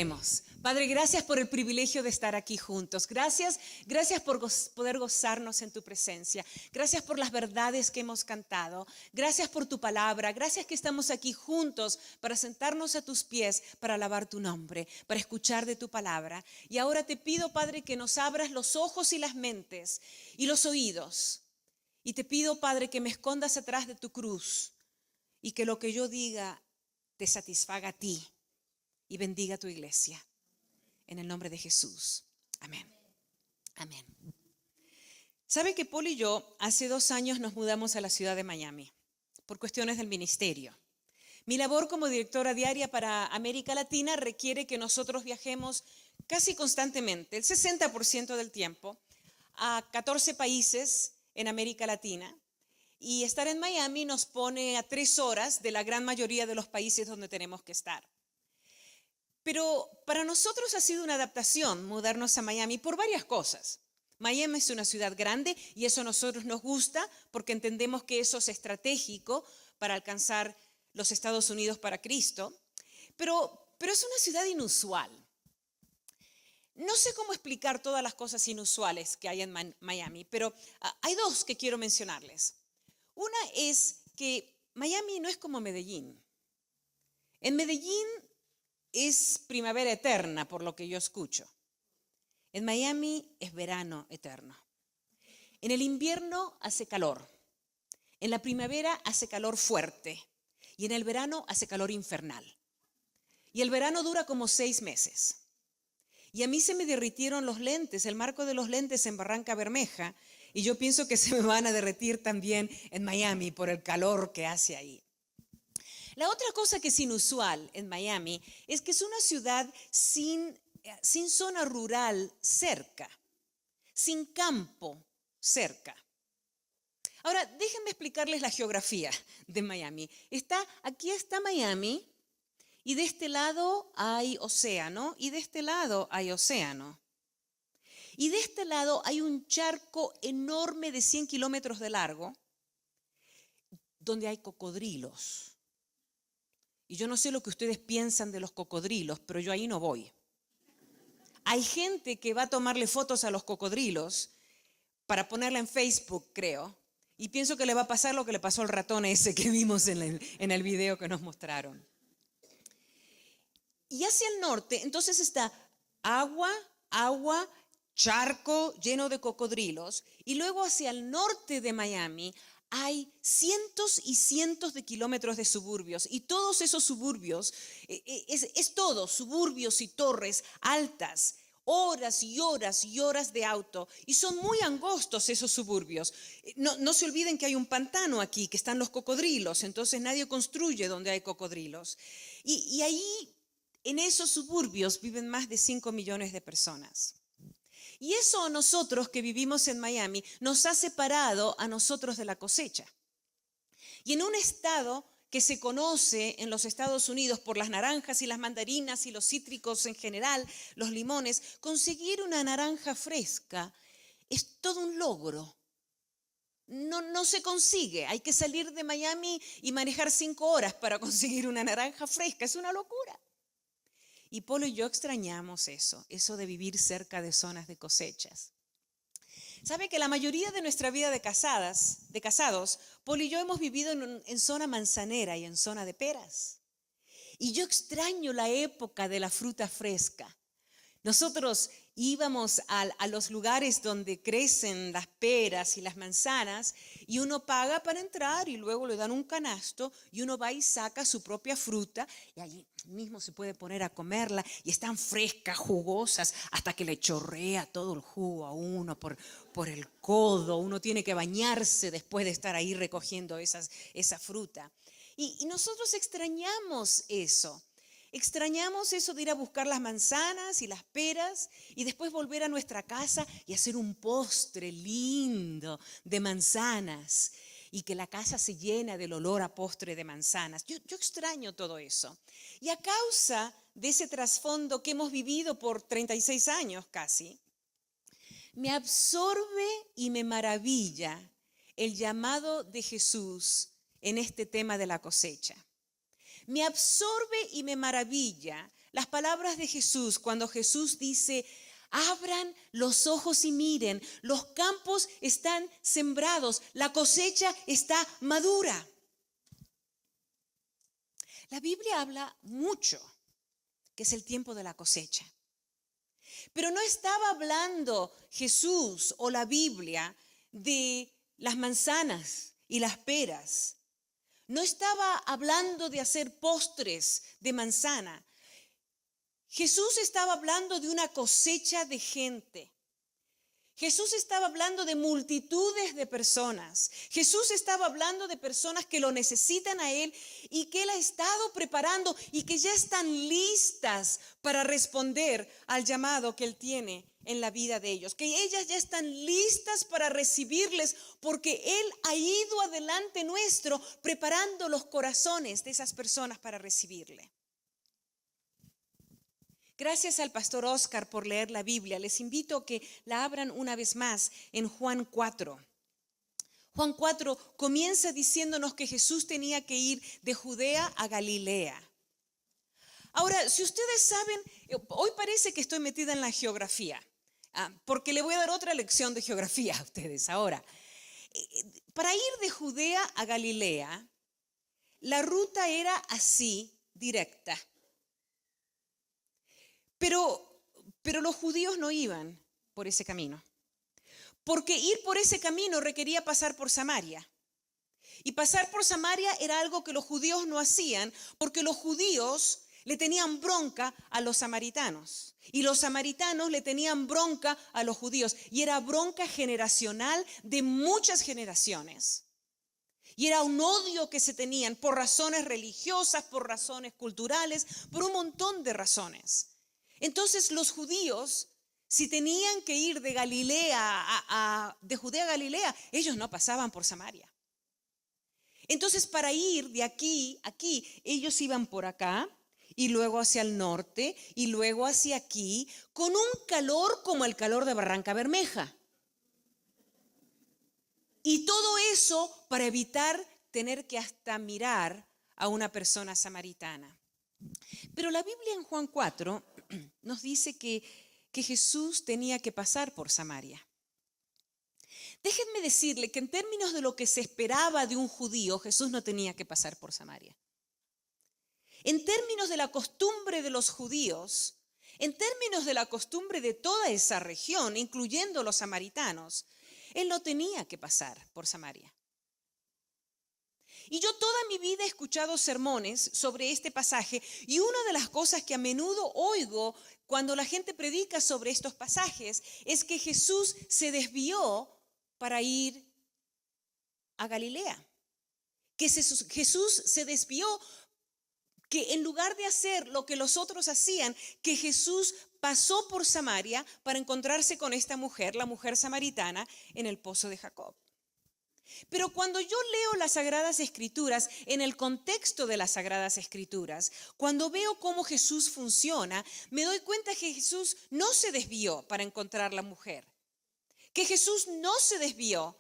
Oremos. Padre, gracias por el privilegio de estar aquí juntos. Gracias por poder gozarnos en tu presencia. Gracias por las verdades que hemos cantado. Gracias por tu palabra. Gracias que estamos aquí juntos para sentarnos a tus pies, para alabar tu nombre, para escuchar de tu palabra. Y ahora te pido, Padre, que nos abras los ojos y las mentes y los oídos. Y te pido, Padre, que me escondas atrás de tu cruz y que lo que yo diga te satisfaga a ti y bendiga a tu iglesia. En el nombre de Jesús. Amén. Amén. ¿Sabe que Paul y yo hace 2 años nos mudamos a la ciudad de Miami por cuestiones del ministerio? Mi labor como directora diaria para América Latina requiere que nosotros viajemos casi constantemente, el 60% del tiempo, a 14 países en América Latina. Y estar en Miami nos pone a 3 horas de la gran mayoría de los países donde tenemos que estar. Pero para nosotros ha sido una adaptación mudarnos a Miami por varias cosas. Miami es una ciudad grande y eso a nosotros nos gusta porque entendemos que eso es estratégico para alcanzar los Estados Unidos para Cristo. Pero es una ciudad inusual. No sé cómo explicar todas las cosas inusuales que hay en Miami, pero hay 2 que quiero mencionarles. Una es que Miami no es como Medellín. En Medellín es primavera eterna, por lo que yo escucho. En Miami es verano eterno. En el invierno hace calor. En la primavera hace calor fuerte. Y en el verano hace calor infernal. Y el verano dura como 6 meses. Y a mí se me derritieron los lentes, el marco de los lentes en Barranca Bermeja. Y yo pienso que se me van a derretir también en Miami por el calor que hace ahí. La otra cosa que es inusual en Miami es que es una ciudad sin zona rural cerca, sin campo cerca. Ahora, déjenme explicarles la geografía de Miami. Aquí está Miami y de este lado hay océano y de este lado hay océano. Y de este lado hay un charco enorme de 100 kilómetros de largo donde hay cocodrilos. Y yo no sé lo que ustedes piensan de los cocodrilos, pero yo ahí no voy. Hay gente que va a tomarle fotos a los cocodrilos para ponerla en Facebook, creo. Y pienso que le va a pasar lo que le pasó al ratón ese que vimos en el video que nos mostraron. Y hacia el norte, entonces está agua, charco lleno de cocodrilos. Y luego hacia el norte de Miami hay cientos y cientos de kilómetros de suburbios y todos esos suburbios, es todo, suburbios y torres altas, horas y horas y horas de auto y son muy angostos esos suburbios. No se olviden que hay un pantano aquí, que están los cocodrilos, entonces nadie construye donde hay cocodrilos. Y ahí, en esos suburbios, viven más de 5 millones de personas. Y eso a nosotros que vivimos en Miami nos ha separado a nosotros de la cosecha. Y en un estado que se conoce en los Estados Unidos por las naranjas y las mandarinas y los cítricos en general, los limones, conseguir una naranja fresca es todo un logro. No se consigue, hay que salir de Miami y manejar 5 horas para conseguir una naranja fresca, es una locura. Y Polo y yo extrañamos eso de vivir cerca de zonas de cosechas. ¿Sabe que la mayoría de nuestra vida de casados, Polo y yo hemos vivido en zona manzanera y en zona de peras? Y yo extraño la época de la fruta fresca. Nosotros íbamos a los lugares donde crecen las peras y las manzanas y uno paga para entrar y luego le dan un canasto y uno va y saca su propia fruta y allí mismo se puede poner a comerla y están frescas, jugosas, hasta que le chorrea todo el jugo a uno por el codo. Uno tiene que bañarse después de estar ahí recogiendo esa fruta. Y nosotros extrañamos eso. Extrañamos eso de ir a buscar las manzanas y las peras y después volver a nuestra casa y hacer un postre lindo de manzanas y que la casa se llena del olor a postre de manzanas. Yo extraño todo eso. Y a causa de ese trasfondo que hemos vivido por 36 años casi, me absorbe y me maravilla el llamado de Jesús en este tema de la cosecha. Me absorbe y me maravilla las palabras de Jesús cuando Jesús dice: abran los ojos y miren, los campos están sembrados, la cosecha está madura. La Biblia habla mucho que es el tiempo de la cosecha. Pero no estaba hablando Jesús o la Biblia de las manzanas y las peras. No estaba hablando de hacer postres de manzana. Jesús estaba hablando de una cosecha de gente. Jesús estaba hablando de multitudes de personas. Jesús estaba hablando de personas que lo necesitan a Él y que Él ha estado preparando y que ya están listas para responder al llamado que Él tiene en la vida de ellos. Que ellas ya están listas para recibirles porque Él ha ido adelante nuestro preparando los corazones de esas personas para recibirle. Gracias al pastor Oscar por leer la Biblia. Les invito a que la abran una vez más en Juan 4. Juan 4 comienza diciéndonos que Jesús tenía que ir de Judea a Galilea. Ahora, si ustedes saben, hoy parece que estoy metida en la geografía, porque le voy a dar otra lección de geografía a ustedes ahora. Para ir de Judea a Galilea, la ruta era así, directa. Pero los judíos no iban por ese camino, porque ir por ese camino requería pasar por Samaria. Y pasar por Samaria era algo que los judíos no hacían, porque los judíos le tenían bronca a los samaritanos. Y los samaritanos le tenían bronca a los judíos. Y era bronca generacional de muchas generaciones. Y era un odio que se tenían por razones religiosas, por razones culturales, por un montón de razones. Entonces los judíos, si tenían que ir de Galilea de Judea a Galilea, ellos no pasaban por Samaria. Entonces para ir de aquí a aquí, ellos iban por acá y luego hacia el norte y luego hacia aquí, con un calor como el calor de Barranca Bermeja. Y todo eso para evitar tener que hasta mirar a una persona samaritana. Pero la Biblia en Juan 4 nos dice que Jesús tenía que pasar por Samaria. Déjenme decirle que en términos de lo que se esperaba de un judío, Jesús no tenía que pasar por Samaria. En términos de la costumbre de los judíos, en términos de la costumbre de toda esa región, incluyendo los samaritanos, Él no tenía que pasar por Samaria. Y yo toda mi vida he escuchado sermones sobre este pasaje y una de las cosas que a menudo oigo cuando la gente predica sobre estos pasajes es que Jesús se desvió para ir a Galilea. Que Jesús se desvió, que en lugar de hacer lo que los otros hacían, que Jesús pasó por Samaria para encontrarse con esta mujer, la mujer samaritana, en el pozo de Jacob. Pero cuando yo leo las Sagradas Escrituras, en el contexto de las Sagradas Escrituras, cuando veo cómo Jesús funciona, me doy cuenta que Jesús no se desvió para encontrar la mujer, que Jesús no se desvió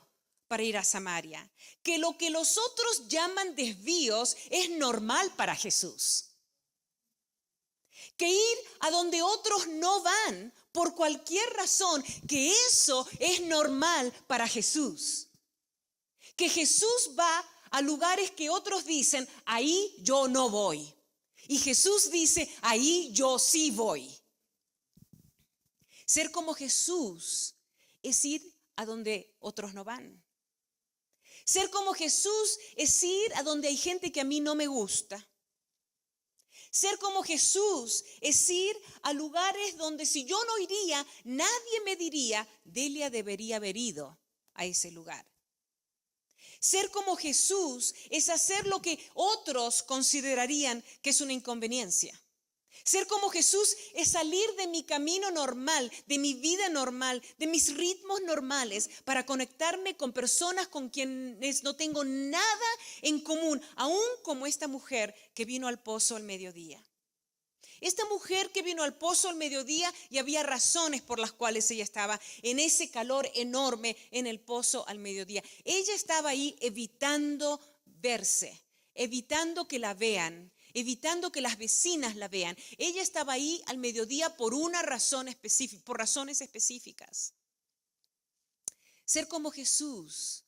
para ir a Samaria, que lo que los otros llaman desvíos es normal para Jesús, que ir a donde otros no van por cualquier razón, que eso es normal para Jesús. Que Jesús va a lugares que otros dicen, ahí yo no voy. Y Jesús dice, ahí yo sí voy. Ser como Jesús es ir a donde otros no van. Ser como Jesús es ir a donde hay gente que a mí no me gusta. Ser como Jesús es ir a lugares donde si yo no iría, nadie me diría, Delia debería haber ido a ese lugar. Ser como Jesús es hacer lo que otros considerarían que es una inconveniencia. Ser como Jesús es salir de mi camino normal, de mi vida normal, de mis ritmos normales para conectarme con personas con quienes no tengo nada en común, aún como esta mujer que vino al pozo al mediodía. Esta mujer que vino al pozo al mediodía y había razones por las cuales ella estaba en ese calor enorme en el pozo al mediodía. Ella estaba ahí evitando verse, evitando que la vean, evitando que las vecinas la vean. Ella estaba ahí al mediodía por una razón específica, por razones específicas. Ser como Jesús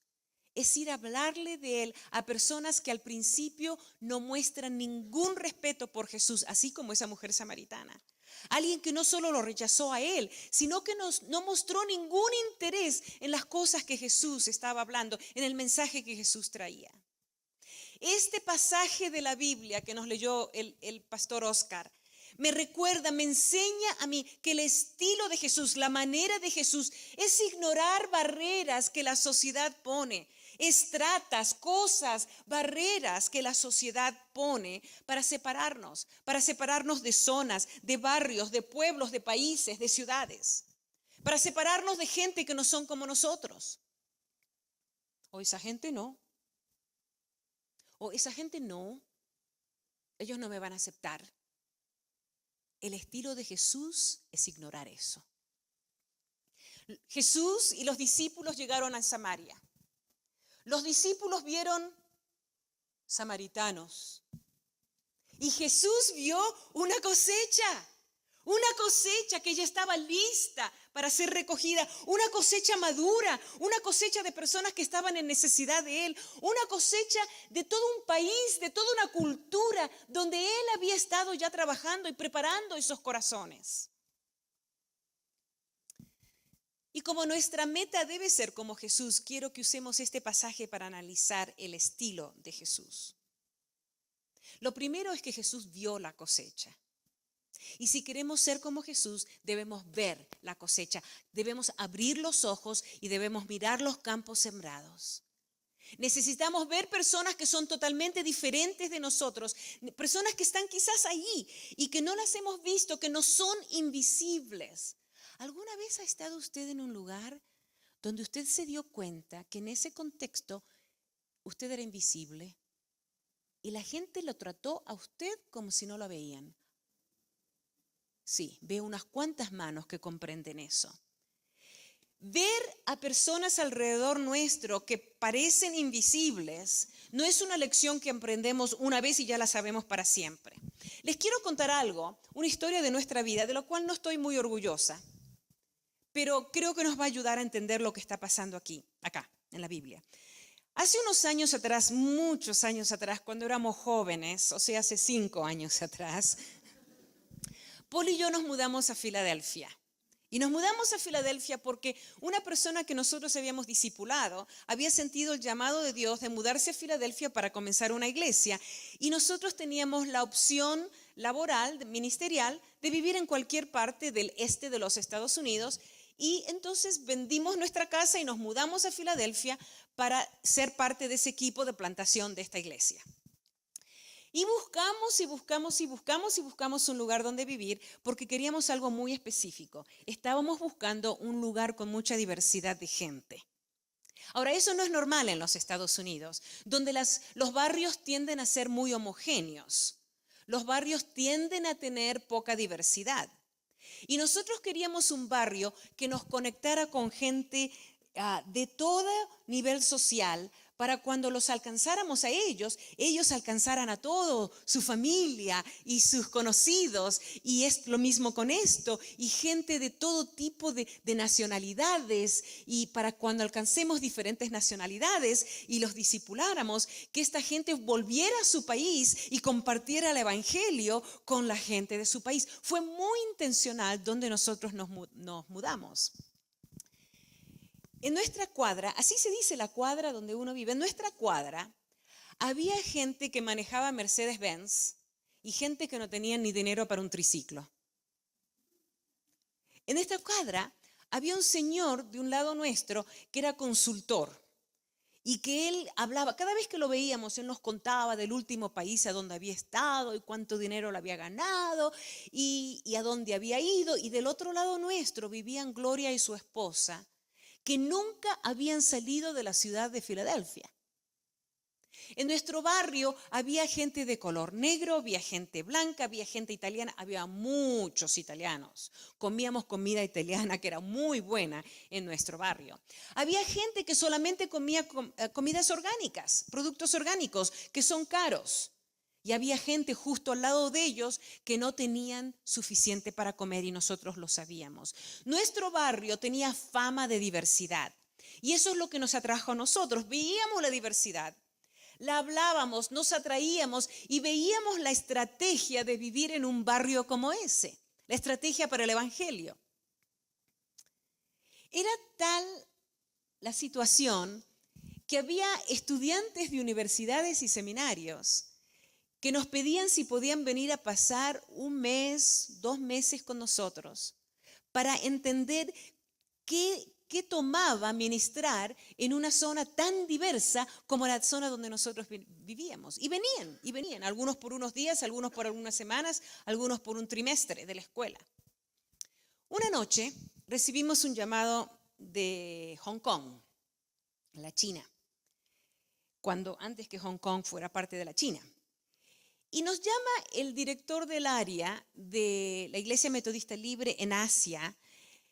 es ir a hablarle de Él a personas que al principio no muestran ningún respeto por Jesús, así como esa mujer samaritana. Alguien que no solo lo rechazó a Él, sino que no mostró ningún interés en las cosas que Jesús estaba hablando, en el mensaje que Jesús traía. Este pasaje de la Biblia que nos leyó el pastor Oscar, me recuerda, me enseña a mí que el estilo de Jesús, la manera de Jesús, es ignorar barreras que la sociedad pone, estratas, cosas, barreras que la sociedad pone para separarnos de zonas, de barrios, de pueblos, de países, de ciudades, para separarnos de gente que no son como nosotros. O esa gente no. O esa gente no. Ellos no me van a aceptar. El estilo de Jesús es ignorar eso. Jesús y los discípulos llegaron a Samaria. Los discípulos vieron samaritanos. Y Jesús vio una cosecha que ya estaba lista para ser recogida, una cosecha madura, una cosecha de personas que estaban en necesidad de Él, una cosecha de todo un país, de toda una cultura donde Él había estado ya trabajando y preparando esos corazones. Y como nuestra meta debe ser como Jesús, quiero que usemos este pasaje para analizar el estilo de Jesús. Lo primero es que Jesús vio la cosecha. Y si queremos ser como Jesús, debemos ver la cosecha, debemos abrir los ojos y debemos mirar los campos sembrados. Necesitamos ver personas que son totalmente diferentes de nosotros, personas que están quizás ahí y que no las hemos visto, que no son invisibles. ¿Alguna vez ha estado usted en un lugar donde usted se dio cuenta que en ese contexto usted era invisible y la gente lo trató a usted como si no lo veían? Sí, veo unas cuantas manos que comprenden eso. Ver a personas alrededor nuestro que parecen invisibles no es una lección que aprendemos una vez y ya la sabemos para siempre. Les quiero contar algo, una historia de nuestra vida, de lo cual no estoy muy orgullosa, pero creo que nos va a ayudar a entender lo que está pasando acá, en la Biblia. Hace unos años atrás, muchos años atrás, cuando éramos jóvenes, o sea, hace 5 años atrás, Paul y yo nos mudamos a Filadelfia. Y nos mudamos a Filadelfia porque una persona que nosotros habíamos discipulado había sentido el llamado de Dios de mudarse a Filadelfia para comenzar una iglesia. Y nosotros teníamos la opción laboral, ministerial, de vivir en cualquier parte del este de los Estados Unidos. Y entonces vendimos nuestra casa y nos mudamos a Filadelfia para ser parte de ese equipo de plantación de esta iglesia. Y buscamos un lugar donde vivir porque queríamos algo muy específico. Estábamos buscando un lugar con mucha diversidad de gente. Ahora, eso no es normal en los Estados Unidos, donde los barrios tienden a ser muy homogéneos. Los barrios tienden a tener poca diversidad. Y nosotros queríamos un barrio que nos conectara con gente de todo nivel social, para cuando los alcanzáramos a ellos alcanzaran a todo, su familia y sus conocidos, y es lo mismo con esto, y gente de todo tipo de nacionalidades, y para cuando alcancemos diferentes nacionalidades y los discipuláramos, que esta gente volviera a su país y compartiera el evangelio con la gente de su país. Fue muy intencional donde nosotros nos mudamos. En nuestra cuadra, así se dice la cuadra donde uno vive, en nuestra cuadra había gente que manejaba Mercedes-Benz y gente que no tenía ni dinero para un triciclo. En esta cuadra había un señor de un lado nuestro que era consultor y que él hablaba, cada vez que lo veíamos, él nos contaba del último país a donde había estado y cuánto dinero le había ganado y a dónde había ido. Y del otro lado nuestro vivían Gloria y su esposa, que nunca habían salido de la ciudad de Filadelfia. En nuestro barrio había gente de color negro, había gente blanca, había gente italiana, había muchos italianos. Comíamos comida italiana que era muy buena en nuestro barrio. Había gente que solamente comía comidas orgánicas, productos orgánicos que son caros. Y había gente justo al lado de ellos que no tenían suficiente para comer y nosotros lo sabíamos. Nuestro barrio tenía fama de diversidad y eso es lo que nos atrajo a nosotros. Veíamos la diversidad, la hablábamos, nos atraíamos y veíamos la estrategia de vivir en un barrio como ese, la estrategia para el evangelio. Era tal la situación que había estudiantes de universidades y seminarios que nos pedían si podían venir a pasar 1 mes, 2 meses con nosotros para entender qué tomaba ministrar en una zona tan diversa como la zona donde nosotros vivíamos. Y venían, algunos por unos días, algunos por algunas semanas, algunos por un trimestre de la escuela. Una noche recibimos un llamado de Hong Kong, la China, antes que Hong Kong fuera parte de la China. Y nos llama el director del área de la Iglesia Metodista Libre en Asia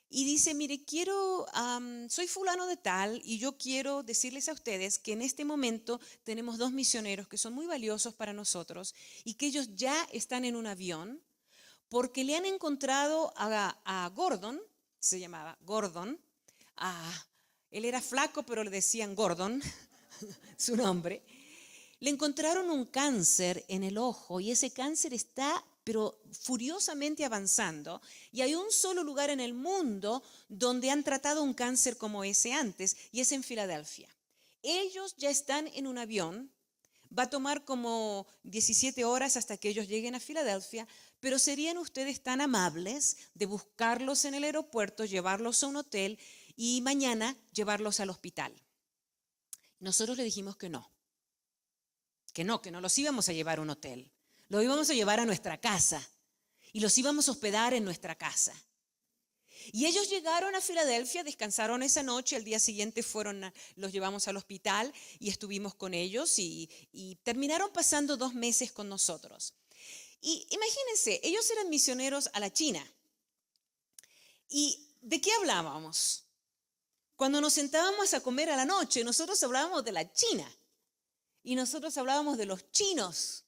y dice, mire, soy fulano de tal y yo quiero decirles a ustedes que en este momento tenemos 2 misioneros que son muy valiosos para nosotros y que ellos ya están en un avión porque le han encontrado a Gordon, se llamaba Gordon, él era flaco pero le decían Gordon, su nombre. Le encontraron un cáncer en el ojo y ese cáncer está pero furiosamente avanzando y hay un solo lugar en el mundo donde han tratado un cáncer como ese antes y es en Filadelfia. Ellos ya están en un avión, va a tomar como 17 horas hasta que ellos lleguen a Filadelfia, pero serían ustedes tan amables de buscarlos en el aeropuerto, llevarlos a un hotel y mañana llevarlos al hospital. Nosotros le dijimos que no los íbamos a llevar a un hotel, los íbamos a llevar a nuestra casa y los íbamos a hospedar en nuestra casa. Y ellos llegaron a Filadelfia, descansaron esa noche, al día siguiente los llevamos al hospital y estuvimos con ellos y terminaron pasando 2 meses con nosotros. Y imagínense, ellos eran misioneros a la China. ¿Y de qué hablábamos? Cuando nos sentábamos a comer a la noche, nosotros hablábamos de la China. Y nosotros hablábamos de los chinos.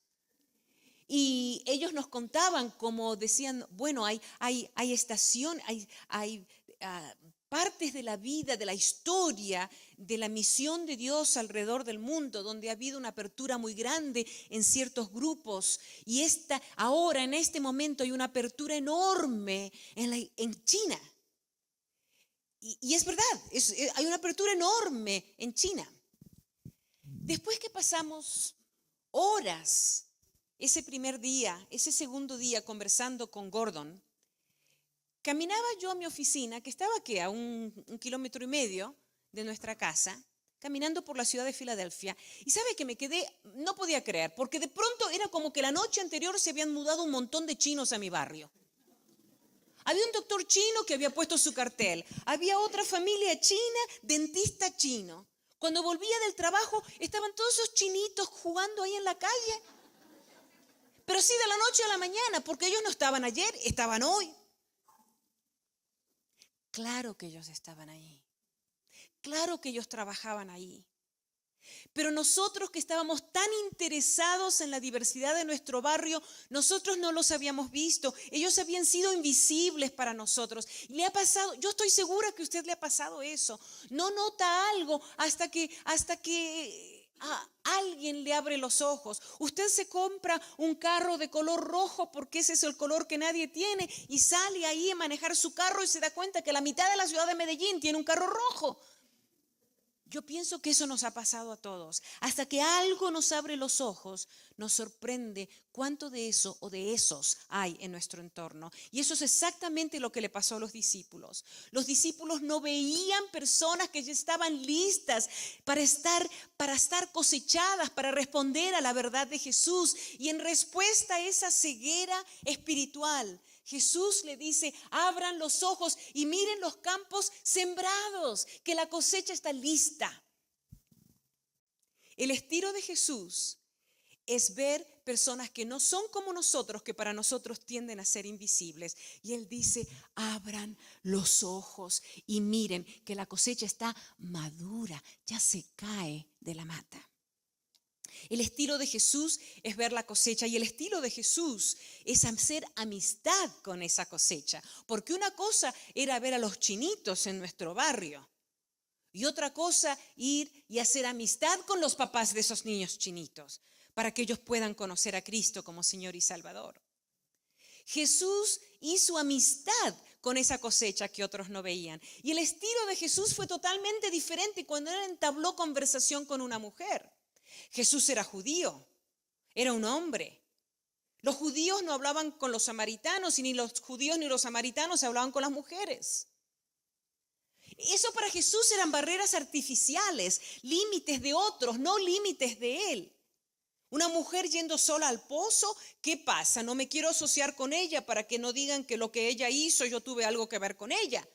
Y ellos nos contaban, como decían, bueno, hay estación, hay partes de la vida, de la historia, de la misión de Dios alrededor del mundo, donde ha habido una apertura muy grande en ciertos grupos. Y ahora, en este momento, hay una apertura enorme en China. Y es verdad, hay una apertura enorme en China. Después que pasamos horas ese primer día, ese segundo día conversando con Gordon, caminaba yo a mi oficina, que estaba aquí a 1,5 kilómetros de nuestra casa, caminando por la ciudad de Filadelfia, y sabe que me quedé, no podía creer, porque de pronto era como que la noche anterior se habían mudado un montón de chinos a mi barrio. Había un doctor chino que había puesto su cartel, había otra familia china, dentista chino. Cuando volvía del trabajo, estaban todos esos chinitos jugando ahí en la calle. Pero sí de la noche a la mañana, porque ellos no estaban ayer, estaban hoy. Claro que ellos estaban ahí. Claro que ellos trabajaban ahí. Pero nosotros que estábamos tan interesados en la diversidad de nuestro barrio, nosotros no los habíamos visto. Ellos habían sido invisibles para nosotros. Y le ha pasado, yo estoy segura que a usted le ha pasado eso. No nota algo hasta que alguien le abre los ojos. Usted se compra un carro de color rojo porque ese es el color que nadie tiene y sale ahí a manejar su carro y se da cuenta que la mitad de la ciudad de Medellín tiene un carro rojo. Yo pienso que eso nos ha pasado a todos. Hasta que algo nos abre los ojos, nos sorprende cuánto de eso o de esos hay en nuestro entorno. Y eso es exactamente lo que le pasó a los discípulos. Los discípulos no veían personas que ya estaban listas para estar cosechadas, para responder a la verdad de Jesús. Y en respuesta a esa ceguera espiritual, Jesús le dice, abran los ojos y miren los campos sembrados, que la cosecha está lista. El estilo de Jesús es ver personas que no son como nosotros, que para nosotros tienden a ser invisibles. Y Él dice, abran los ojos y miren que la cosecha está madura, ya se cae de la mata. El estilo de Jesús es ver la cosecha y el estilo de Jesús es hacer amistad con esa cosecha. Porque una cosa era ver a los chinitos en nuestro barrio y otra cosa ir y hacer amistad con los papás de esos niños chinitos para que ellos puedan conocer a Cristo como Señor y Salvador. Jesús hizo amistad con esa cosecha que otros no veían. Y el estilo de Jesús fue totalmente diferente cuando él entabló conversación con una mujer. Jesús era judío, era un hombre. Los judíos no hablaban con los samaritanos y ni los judíos ni los samaritanos hablaban con las mujeres. Eso para Jesús eran barreras artificiales, límites de otros, no límites de él. Una mujer yendo sola al pozo, ¿qué pasa? No me quiero asociar con ella para que no digan que lo que ella hizo yo tuve algo que ver con ella.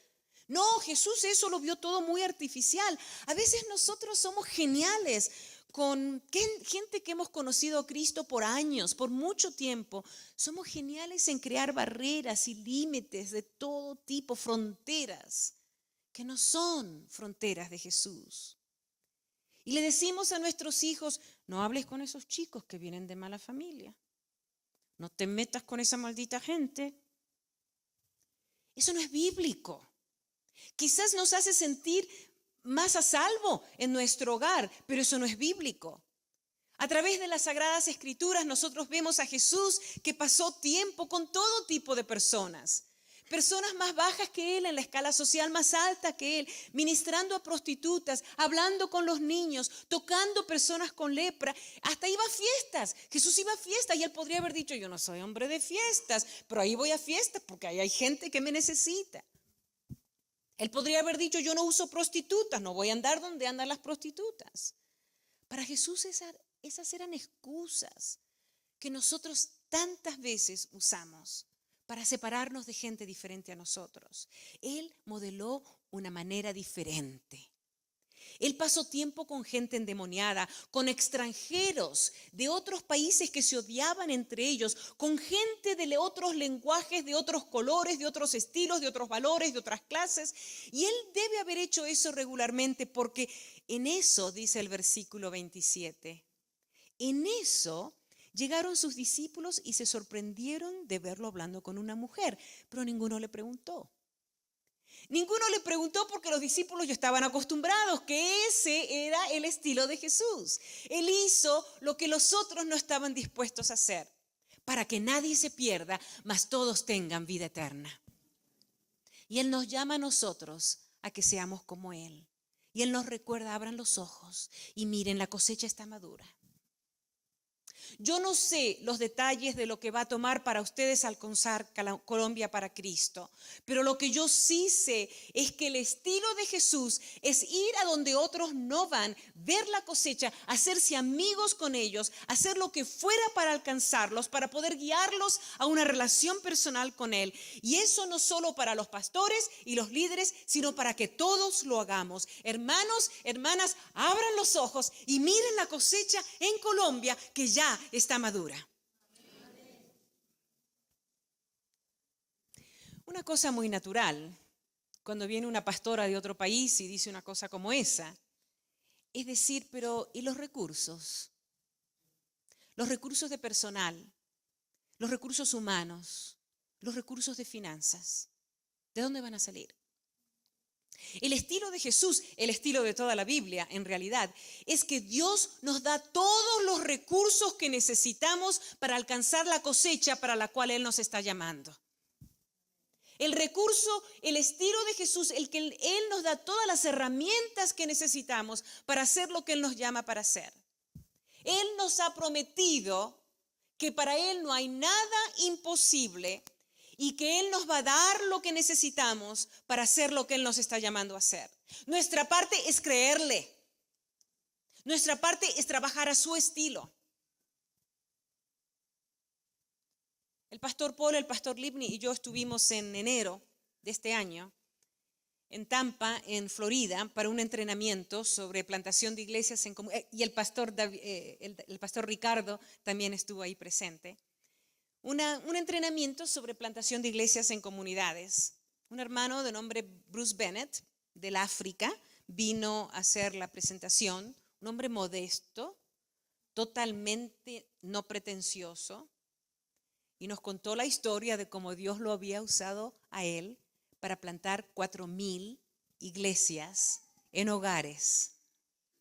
No, Jesús eso lo vio todo muy artificial. A veces nosotros somos geniales con gente que hemos conocido a Cristo por años, por mucho tiempo. Somos geniales en crear barreras y límites de todo tipo, fronteras, que no son fronteras de Jesús. Y le decimos a nuestros hijos, no hables con esos chicos que vienen de mala familia. No te metas con esa maldita gente. Eso no es bíblico. Quizás nos hace sentir más a salvo en nuestro hogar, pero eso no es bíblico. A través de las Sagradas Escrituras nosotros vemos a Jesús que pasó tiempo con todo tipo de personas. Personas más bajas que él, en la escala social más alta que él, ministrando a prostitutas, hablando con los niños, tocando personas con lepra, hasta iba a fiestas. Jesús iba a fiestas y él podría haber dicho, yo no soy hombre de fiestas, pero ahí voy a fiestas porque ahí hay gente que me necesita. Él podría haber dicho, yo no uso prostitutas, no voy a andar donde andan las prostitutas. Para Jesús esas eran excusas que nosotros tantas veces usamos para separarnos de gente diferente a nosotros. Él modeló una manera diferente. Él pasó tiempo con gente endemoniada, con extranjeros de otros países que se odiaban entre ellos, con gente de otros lenguajes, de otros colores, de otros estilos, de otros valores, de otras clases. Y él debe haber hecho eso regularmente porque en eso, dice el versículo 27, en eso llegaron sus discípulos y se sorprendieron de verlo hablando con una mujer, pero ninguno le preguntó. Ninguno le preguntó porque los discípulos ya estaban acostumbrados que ese era el estilo de Jesús. Él hizo lo que los otros no estaban dispuestos a hacer, para que nadie se pierda, mas todos tengan vida eterna. Y Él nos llama a nosotros a que seamos como Él. Y Él nos recuerda, abran los ojos y miren, la cosecha está madura. Yo no sé los detalles de lo que va a tomar para ustedes alcanzar Colombia para Cristo, pero lo que yo sí sé es que el estilo de Jesús es ir a donde otros no van, ver la cosecha, hacerse amigos con ellos, hacer lo que fuera para alcanzarlos, para poder guiarlos a una relación personal con Él. Y eso no solo para los pastores y los líderes, sino para que todos lo hagamos. Hermanos, hermanas, abran los ojos y miren la cosecha en Colombia que ya está madura. Una cosa muy natural cuando viene una pastora de otro país y dice una cosa como esa, es decir, pero ¿y los recursos? Los recursos de personal, los recursos humanos, los recursos de finanzas, ¿de dónde van a salir? El estilo de Jesús, el estilo de toda la Biblia, en realidad, es que Dios nos da todos los recursos que necesitamos para alcanzar la cosecha para la cual Él nos está llamando. El recurso, el estilo de Jesús, el que Él nos da todas las herramientas que necesitamos para hacer lo que Él nos llama para hacer. Él nos ha prometido que para Él no hay nada imposible y que Él nos va a dar lo que necesitamos para hacer lo que Él nos está llamando a hacer. Nuestra parte es creerle. Nuestra parte es trabajar a su estilo. El pastor Paul, el pastor Libni y yo estuvimos en enero de este año en Tampa, en Florida, para un entrenamiento sobre plantación de iglesias en comunidad. Y el pastor Ricardo también estuvo ahí presente. Un entrenamiento sobre plantación de iglesias en comunidades. Un hermano de nombre Bruce Bennett, del África, vino a hacer la presentación. Un hombre modesto, totalmente no pretencioso, y nos contó la historia de cómo Dios lo había usado a él para plantar 4,000 iglesias en hogares,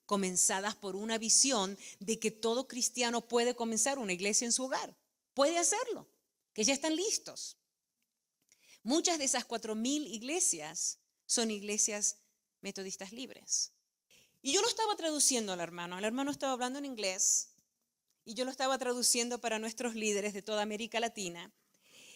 comenzadas por una visión de que todo cristiano puede comenzar una iglesia en su hogar. Puede hacerlo, que ya están listos. Muchas de esas 4,000 iglesias son iglesias metodistas libres. Y yo lo estaba traduciendo al hermano. El hermano estaba hablando en inglés y yo lo estaba traduciendo para nuestros líderes de toda América Latina.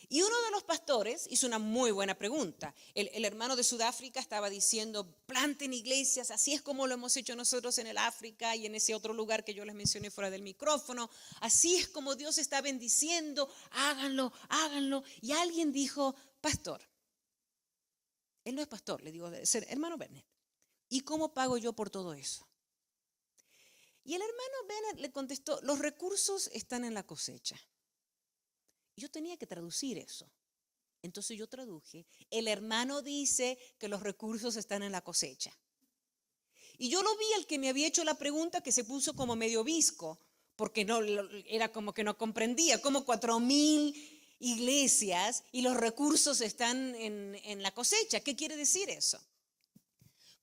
Y uno de los pastores hizo una muy buena pregunta. El hermano de Sudáfrica estaba diciendo, planten iglesias, así es como lo hemos hecho nosotros en el África y en ese otro lugar que yo les mencioné fuera del micrófono. Así es como Dios está bendiciendo, háganlo, háganlo. Y alguien dijo, pastor, él no es pastor, le digo, debe ser hermano Bennett. ¿Y cómo pago yo por todo eso? Y el hermano Bennett le contestó, los recursos están en la cosecha. Yo tenía que traducir eso. Entonces yo traduje, el hermano dice que los recursos están en la cosecha. Y yo lo vi al que me había hecho la pregunta, que se puso como medio visco, porque no, era como que no comprendía, como 4,000 iglesias y los recursos están en la cosecha. ¿Qué quiere decir eso?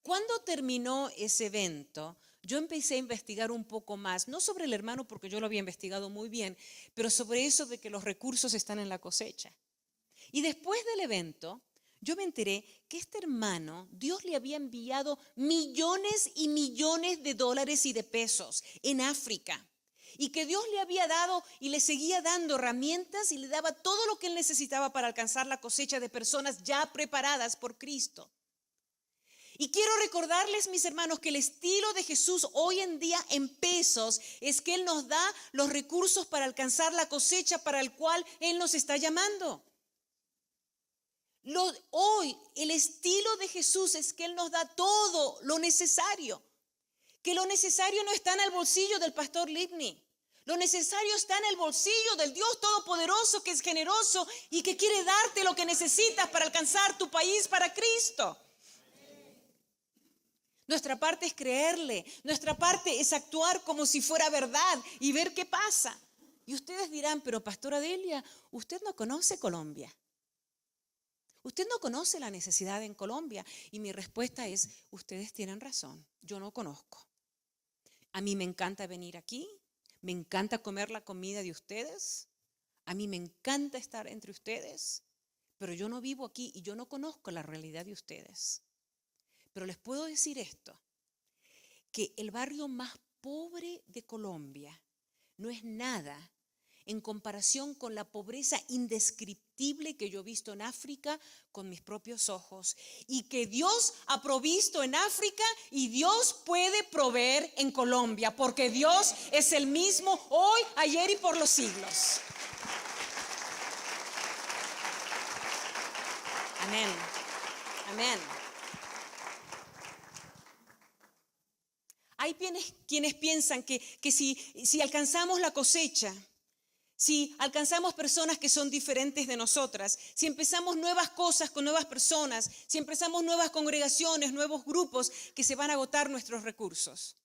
Cuando terminó ese evento, yo empecé a investigar un poco más, no sobre el hermano porque yo lo había investigado muy bien, pero sobre eso de que los recursos están en la cosecha. Y después del evento, yo me enteré que este hermano, Dios le había enviado millones y millones de dólares y de pesos en África. Y que Dios le había dado y le seguía dando herramientas y le daba todo lo que él necesitaba para alcanzar la cosecha de personas ya preparadas por Cristo. Y quiero recordarles, mis hermanos, que el estilo de Jesús hoy en día en pesos es que Él nos da los recursos para alcanzar la cosecha para el cual Él nos está llamando. Hoy el estilo de Jesús es que Él nos da todo lo necesario. Que lo necesario no está en el bolsillo del pastor Libni. Lo necesario está en el bolsillo del Dios Todopoderoso, que es generoso y que quiere darte lo que necesitas para alcanzar tu país para Cristo. Nuestra parte es creerle, nuestra parte es actuar como si fuera verdad y ver qué pasa. Y ustedes dirán, pero pastora Delia, usted no conoce Colombia. Usted no conoce la necesidad en Colombia. Y mi respuesta es, ustedes tienen razón, yo no conozco. A mí me encanta venir aquí, me encanta comer la comida de ustedes, a mí me encanta estar entre ustedes, pero yo no vivo aquí y yo no conozco la realidad de ustedes. Pero les puedo decir esto, que el barrio más pobre de Colombia no es nada en comparación con la pobreza indescriptible que yo he visto en África con mis propios ojos, y que Dios ha provisto en África y Dios puede proveer en Colombia, porque Dios es el mismo hoy, ayer y por los siglos. Amén. Amén. Hay quienes piensan que si alcanzamos la cosecha, si alcanzamos personas que son diferentes de nosotras, si empezamos nuevas cosas con nuevas personas, si empezamos nuevas congregaciones, nuevos grupos, que se van a agotar nuestros recursos,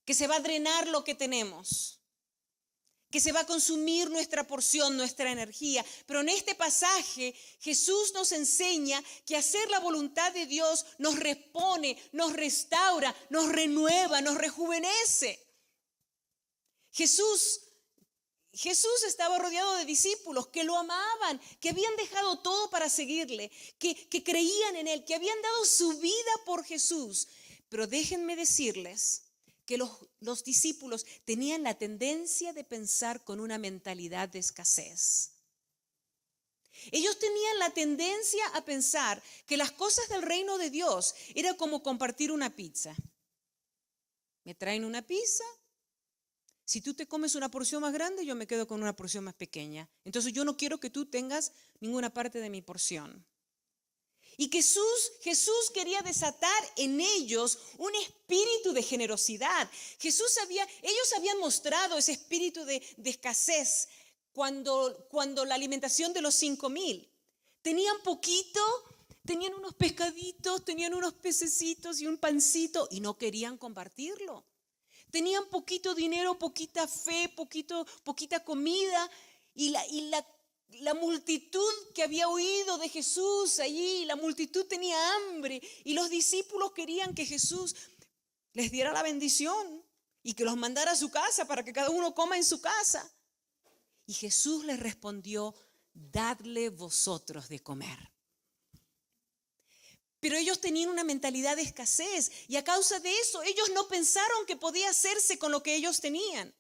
que se va a drenar lo que tenemos, que se va a consumir nuestra porción, nuestra energía. Pero en este pasaje Jesús nos enseña que hacer la voluntad de Dios nos repone, nos restaura, nos renueva, nos rejuvenece. Jesús estaba rodeado de discípulos que lo amaban, que habían dejado todo para seguirle, que creían en Él, que habían dado su vida por Jesús. Pero déjenme decirles que los discípulos tenían la tendencia de pensar con una mentalidad de escasez. Ellos tenían la tendencia a pensar que las cosas del reino de Dios era como compartir una pizza. Me traen una pizza. Si tú te comes una porción más grande, yo me quedo con una porción más pequeña. Entonces yo no quiero que tú tengas ninguna parte de mi porción. Y Jesús quería desatar en ellos un espíritu de generosidad. Ellos habían mostrado ese espíritu de escasez cuando la alimentación de los 5,000. Tenían poquito, tenían unos pescaditos, tenían unos pececitos y un pancito y no querían compartirlo. Tenían poquito dinero, poquita fe, poquita comida. Y la multitud que había oído de Jesús allí, la multitud tenía hambre. Y los discípulos querían que Jesús les diera la bendición y que los mandara a su casa para que cada uno coma en su casa. Y Jesús les respondió: dadle vosotros de comer. Pero ellos tenían una mentalidad de escasez y a causa de eso ellos no pensaron que podía hacerse con lo que ellos tenían.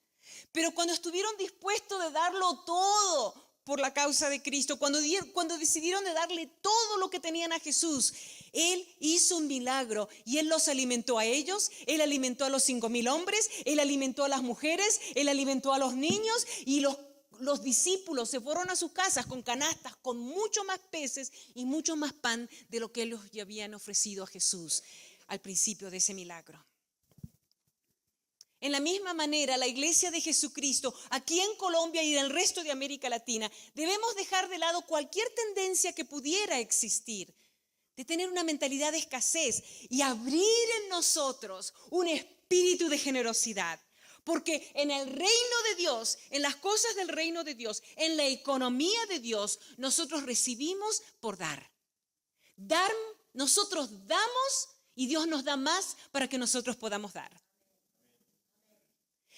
Pero cuando estuvieron dispuestos de darlo todo por la causa de Cristo, cuando decidieron de darle todo lo que tenían a Jesús, Él hizo un milagro y Él los alimentó a ellos, Él alimentó a los 5,000 hombres, Él alimentó a las mujeres, Él alimentó a los niños y los discípulos se fueron a sus casas con canastas, con mucho más peces y mucho más pan de lo que ellos ya habían ofrecido a Jesús al principio de ese milagro. En la misma manera, la iglesia de Jesucristo, aquí en Colombia y en el resto de América Latina, debemos dejar de lado cualquier tendencia que pudiera existir, de tener una mentalidad de escasez y abrir en nosotros un espíritu de generosidad. Porque en el reino de Dios, en las cosas del reino de Dios, en la economía de Dios, nosotros recibimos por dar. Nosotros damos y Dios nos da más para que nosotros podamos dar.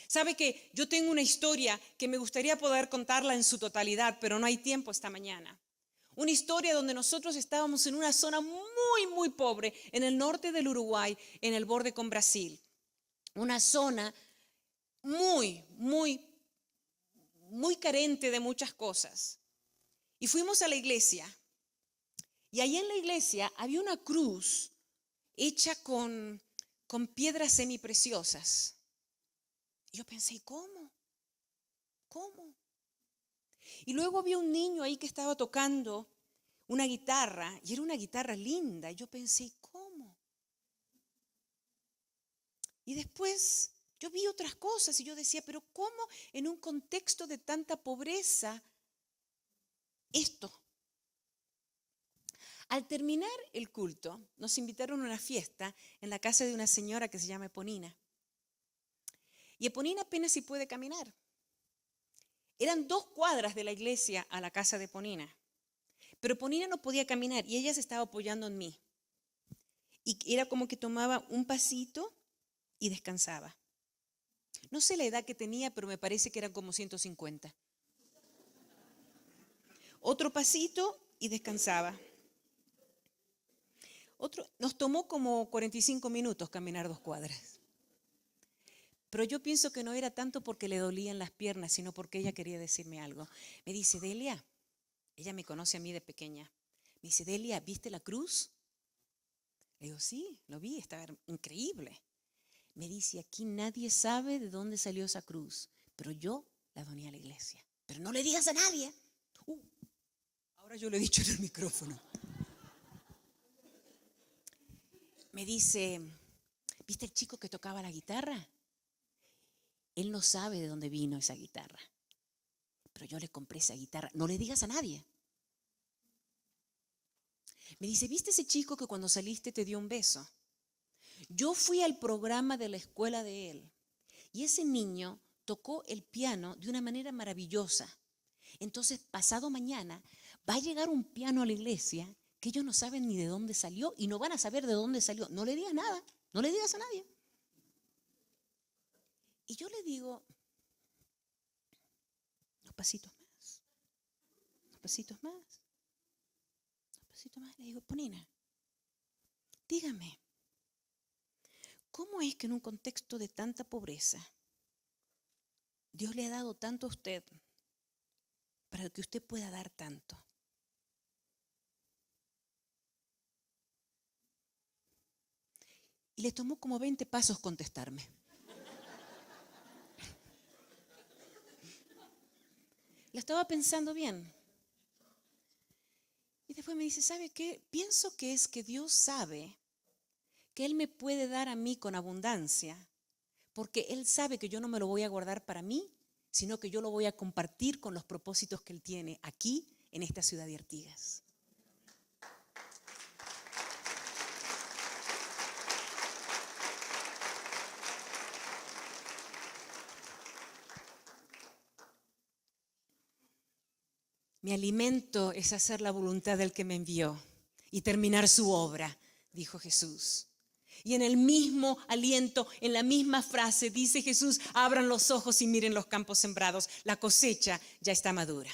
Sabe que yo tengo una historia que me gustaría poder contarla en su totalidad, pero no hay tiempo esta mañana. Una historia donde nosotros estábamos en una zona muy, muy pobre, en el norte del Uruguay, en el borde con Brasil. Una zona muy, muy, muy carente de muchas cosas. Y fuimos a la iglesia. Y ahí en la iglesia había una cruz hecha con piedras semipreciosas. Y yo pensé, ¿cómo? ¿Cómo? Y luego había un niño ahí que estaba tocando una guitarra, y era una guitarra linda. Y yo pensé, ¿cómo? Y después yo vi otras cosas y yo decía, pero ¿cómo en un contexto de tanta pobreza esto? Al terminar el culto, nos invitaron a una fiesta en la casa de una señora que se llama Eponina. Y Eponina apenas si puede caminar. Eran 2 cuadras de la iglesia a la casa de Eponina. Pero Eponina no podía caminar y ella se estaba apoyando en mí. Y era como que tomaba un pasito y descansaba. No sé la edad que tenía, pero me parece que eran como 150. Otro pasito y descansaba. Nos tomó como 45 minutos caminar 2 cuadras. Pero yo pienso que no era tanto porque le dolían las piernas, sino porque ella quería decirme algo. Me dice, Delia, ella me conoce a mí de pequeña. Me dice, Delia, ¿viste la cruz? Le digo, sí, lo vi, estaba increíble. Me dice, aquí nadie sabe de dónde salió esa cruz, pero yo la doné a la iglesia. Pero no le digas a nadie. Ahora yo lo he dicho en el micrófono. Me dice, ¿viste el chico que tocaba la guitarra? Él no sabe de dónde vino esa guitarra, pero yo le compré esa guitarra. No le digas a nadie. Me dice, ¿viste ese chico que cuando saliste te dio un beso? Yo fui al programa de la escuela de él y ese niño tocó el piano de una manera maravillosa. Entonces, pasado mañana va a llegar un piano a la iglesia que ellos no saben ni de dónde salió y no van a saber de dónde salió. No le digas nada, no le digas a nadie. Y yo le digo, unos pasitos más, unos pasitos más, unos pasitos más. Le digo, Eponina, dígame, ¿cómo es que en un contexto de tanta pobreza, Dios le ha dado tanto a usted para que usted pueda dar tanto? Y le tomó como 20 pasos contestarme. La estaba pensando bien. Y después me dice, ¿sabe qué? Pienso que es que Dios sabe que Él me puede dar a mí con abundancia, porque Él sabe que yo no me lo voy a guardar para mí, sino que yo lo voy a compartir con los propósitos que Él tiene aquí en esta ciudad de Artigas. Mi alimento es hacer la voluntad del que me envió y terminar su obra, dijo Jesús. Y en el mismo aliento, en la misma frase, dice Jesús, abran los ojos y miren los campos sembrados. La cosecha ya está madura.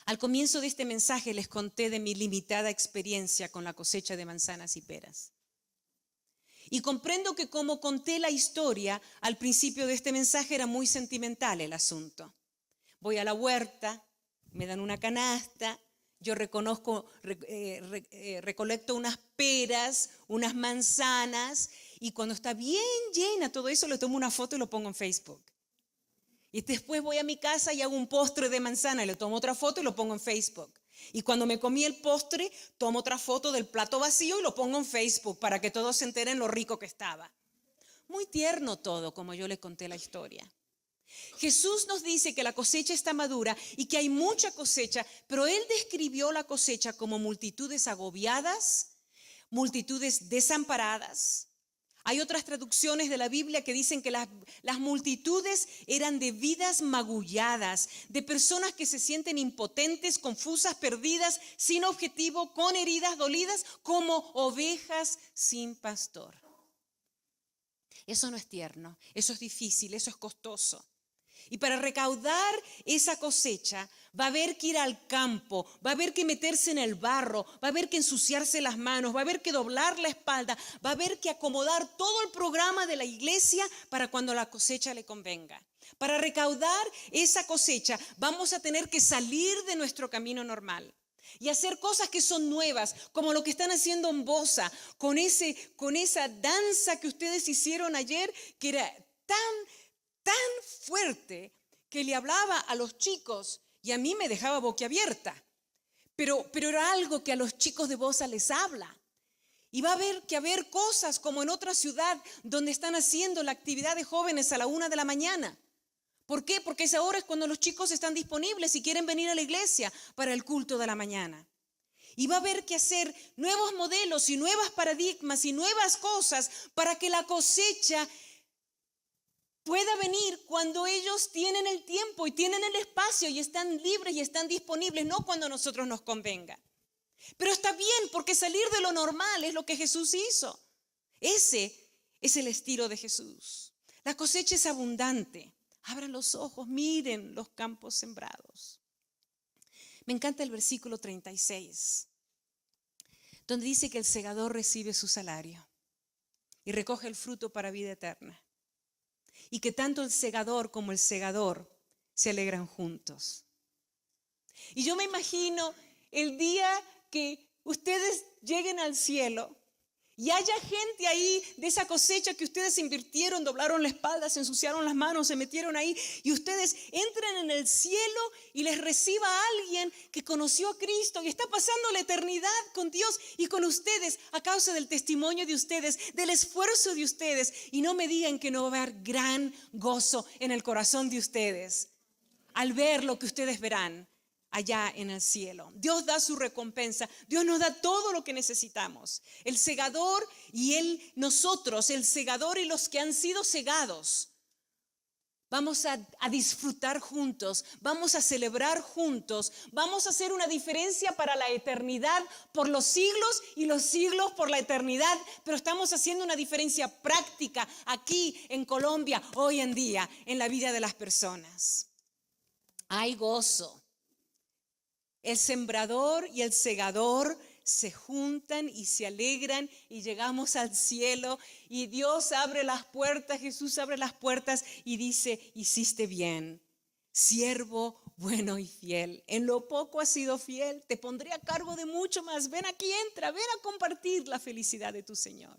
Al comienzo de este mensaje les conté de mi limitada experiencia con la cosecha de manzanas y peras. Y comprendo que como conté la historia, al principio de este mensaje era muy sentimental el asunto. Voy a la huerta, me dan una canasta, yo recolecto unas peras, unas manzanas, y cuando está bien llena todo eso, le tomo una foto y lo pongo en Facebook. Y después voy a mi casa y hago un postre de manzana, y le tomo otra foto y lo pongo en Facebook. Y cuando me comí el postre, tomo otra foto del plato vacío y lo pongo en Facebook para que todos se enteren lo rico que estaba. Muy tierno todo, como yo le conté la historia. Jesús nos dice que la cosecha está madura y que hay mucha cosecha, pero Él describió la cosecha como multitudes agobiadas, multitudes desamparadas. Hay otras traducciones de la Biblia que dicen que las multitudes eran de vidas magulladas, de personas que se sienten impotentes, confusas, perdidas, sin objetivo, con heridas, dolidas, como ovejas sin pastor. Eso no es tierno, eso es difícil, eso es costoso. Y para recaudar esa cosecha va a haber que ir al campo, va a haber que meterse en el barro, va a haber que ensuciarse las manos, va a haber que doblar la espalda, va a haber que acomodar todo el programa de la iglesia para cuando la cosecha le convenga. Para recaudar esa cosecha vamos a tener que salir de nuestro camino normal y hacer cosas que son nuevas, como lo que están haciendo en Bosa, con esa danza que ustedes hicieron ayer, que era tan fuerte que le hablaba a los chicos y a mí me dejaba boquiabierta. Pero era algo que a los chicos de Bosa les habla. Y va a haber que haber cosas como en otra ciudad donde están haciendo la actividad de jóvenes a la 1 de la mañana. ¿Por qué? Porque esa hora es cuando los chicos están disponibles y quieren venir a la iglesia para el culto de la mañana. Y va a haber que hacer nuevos modelos y nuevos paradigmas y nuevas cosas para que la cosecha pueda venir cuando ellos tienen el tiempo y tienen el espacio y están libres y están disponibles, no cuando a nosotros nos convenga. Pero está bien, porque salir de lo normal es lo que Jesús hizo. Ese es el estilo de Jesús. La cosecha es abundante. Abran los ojos, miren los campos sembrados. Me encanta el versículo 36, donde dice que el segador recibe su salario y recoge el fruto para vida eterna. Y que tanto el segador como el segador se alegran juntos. Y yo me imagino el día que ustedes lleguen al cielo y haya gente ahí de esa cosecha que ustedes invirtieron, doblaron la espalda, se ensuciaron las manos, se metieron ahí, y ustedes entren en el cielo y les reciba a alguien que conoció a Cristo y está pasando la eternidad con Dios y con ustedes a causa del testimonio de ustedes, del esfuerzo de ustedes. Y no me digan que no va a haber gran gozo en el corazón de ustedes al ver lo que ustedes verán allá en el cielo. Dios da su recompensa. Dios nos da todo lo que necesitamos. El segador y nosotros, el segador y los que han sido segados, vamos a disfrutar juntos, vamos a celebrar juntos, vamos a hacer una diferencia para la eternidad por los siglos y los siglos por la eternidad, pero estamos haciendo una diferencia práctica aquí en Colombia, hoy en día, en la vida de las personas. Hay gozo. El sembrador y el segador se juntan y se alegran y llegamos al cielo y Dios abre las puertas, Jesús abre las puertas y dice: hiciste bien, siervo bueno y fiel. En lo poco has sido fiel, te pondré a cargo de mucho más. Ven aquí, entra, ven a compartir la felicidad de tu Señor.